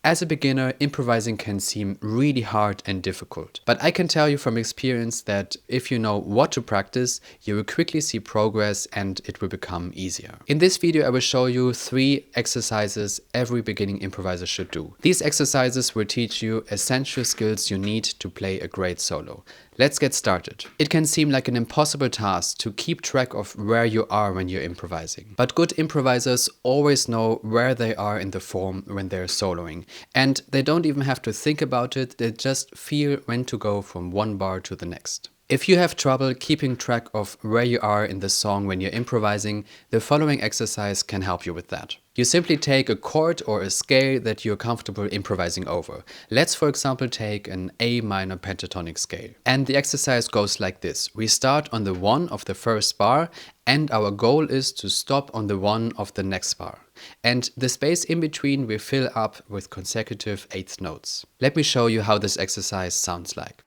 As a beginner, improvising can seem really hard and difficult, but I can tell you from experience that if you know what to practice, you will quickly see progress and it will become easier. In this video, I will show you 3 exercises every beginning improviser should do. These exercises will teach you essential skills you need to play a great solo. Let's get started. It can seem like an impossible task to keep track of where you are when you're improvising. But good improvisers always know where they are in the form when they're soloing. And they don't even have to think about it, they just feel when to go from one bar to the next. If you have trouble keeping track of where you are in the song when you're improvising, the following exercise can help you with that. You simply take a chord or a scale that you're comfortable improvising over. Let's, for example, take an A minor pentatonic scale. And the exercise goes like this. We start on the 1 of the first bar, and our goal is to stop on the 1 of the next bar. And the space in between we fill up with consecutive eighth notes. Let me show you how this exercise sounds like.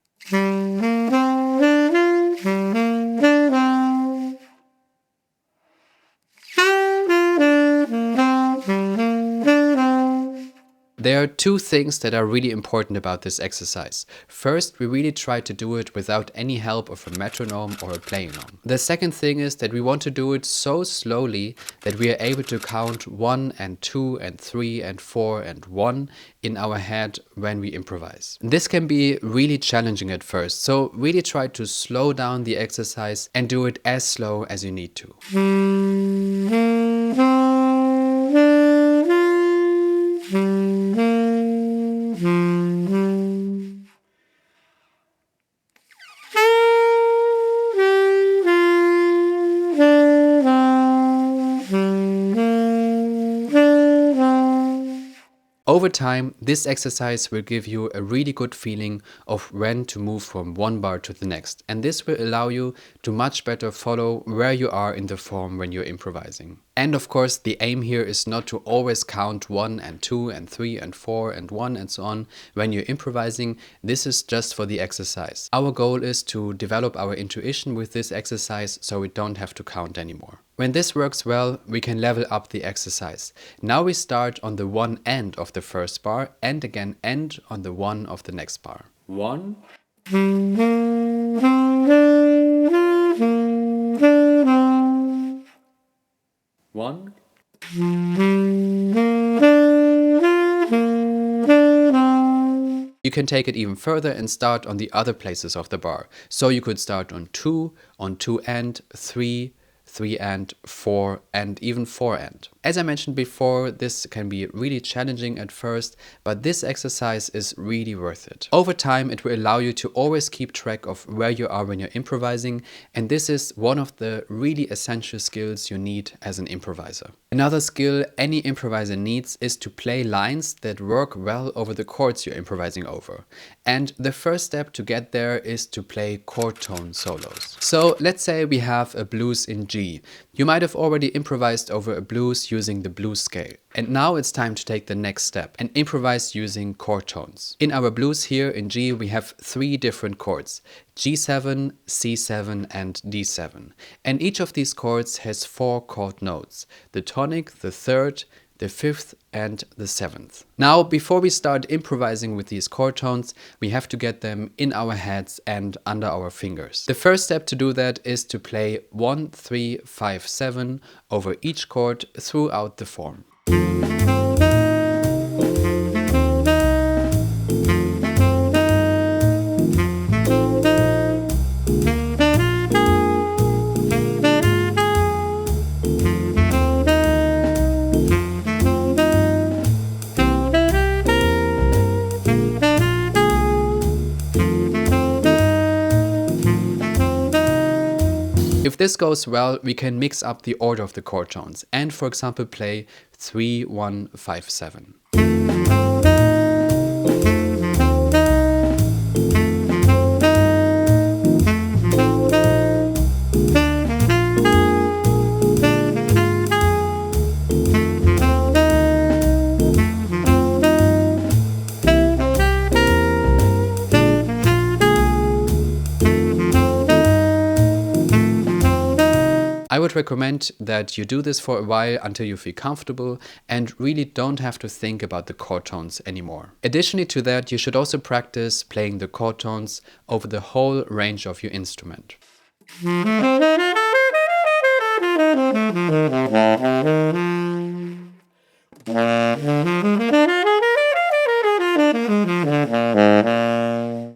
There are 2 things that are really important about this exercise. First, we really try to do it without any help of a metronome or a playing-on. The second thing is that we want to do it so slowly that we are able to count 1 and 2 and 3 and 4 and 1 in our head when we improvise. This can be really challenging at first, so really try to slow down the exercise and do it as slow as you need to. Over time, this exercise will give you a really good feeling of when to move from one bar to the next, and this will allow you to much better follow where you are in the form when you're improvising. And of course, the aim here is not to always count 1 and 2 and 3 and 4 and 1 and so on when you're improvising. This is just for the exercise. Our goal is to develop our intuition with this exercise so we don't have to count anymore. When this works well, we can level up the exercise. Now we start on the 1 end of the first bar and again end on the 1 of the next bar. 1. 1. You can take it even further and start on the other places of the bar. So you could start on 2 and 3, 3 and 4 and even 4 and. As I mentioned before, this can be really challenging at first, but this exercise is really worth it. Over time, it will allow you to always keep track of where you are when you're improvising, and this is one of the really essential skills you need as an improviser. Another skill any improviser needs is to play lines that work well over the chords you're improvising over. And the first step to get there is to play chord tone solos. So let's say we have a blues in G. You might have already improvised over a blues using the blues scale. And now it's time to take the next step and improvise using chord tones. In our blues here in G, we have 3 different chords: G7, C7 and D7. And each of these chords has 4 chord notes: the tonic, the third, the 5th and the 7th. Now, before we start improvising with these chord tones, we have to get them in our heads and under our fingers. The first step to do that is to play 1, 3, 5, 7 over each chord throughout the form. If this goes well, we can mix up the order of the chord tones and, for example, play 3, 1, 5, 7. I would recommend that you do this for a while until you feel comfortable and really don't have to think about the chord tones anymore. Additionally to that, you should also practice playing the chord tones over the whole range of your instrument.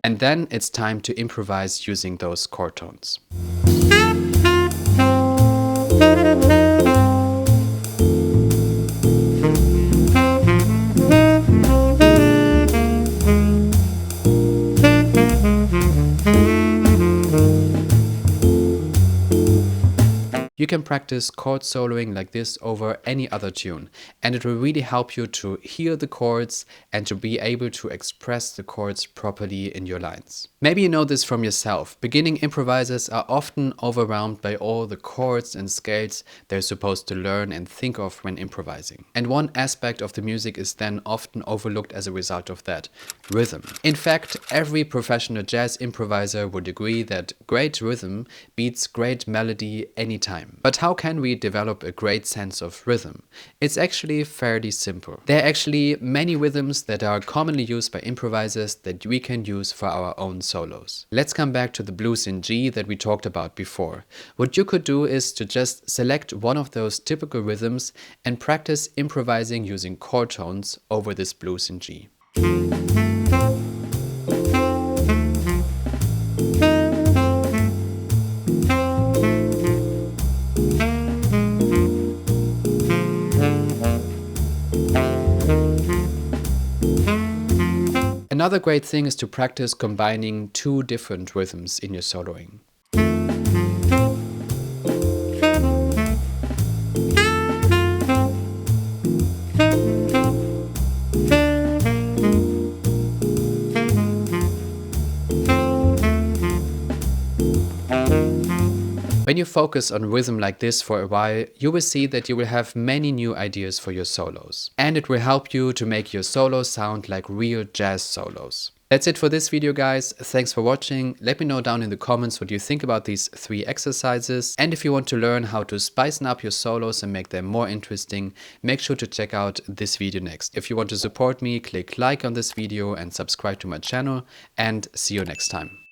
And then it's time to improvise using those chord tones. You can practice chord soloing like this over any other tune, and it will really help you to hear the chords and to be able to express the chords properly in your lines. Maybe you know this from yourself. Beginning improvisers are often overwhelmed by all the chords and scales they're supposed to learn and think of when improvising. And one aspect of the music is then often overlooked as a result of that: rhythm. In fact, every professional jazz improviser would agree that great rhythm beats great melody anytime. But how can we develop a great sense of rhythm? It's actually fairly simple. There are actually many rhythms that are commonly used by improvisers that we can use for our own solos. Let's come back to the blues in G that we talked about before. What you could do is to just select one of those typical rhythms and practice improvising using chord tones over this blues in G. Another great thing is to practice combining two different rhythms in your soloing. When you focus on rhythm like this for a while, you will see that you will have many new ideas for your solos. And it will help you to make your solos sound like real jazz solos. That's it for this video, guys. Thanks for watching. Let me know down in the comments what you think about these 3 exercises. And if you want to learn how to spice up your solos and make them more interesting, make sure to check out this video next. If you want to support me, click like on this video and subscribe to my channel, and see you next time.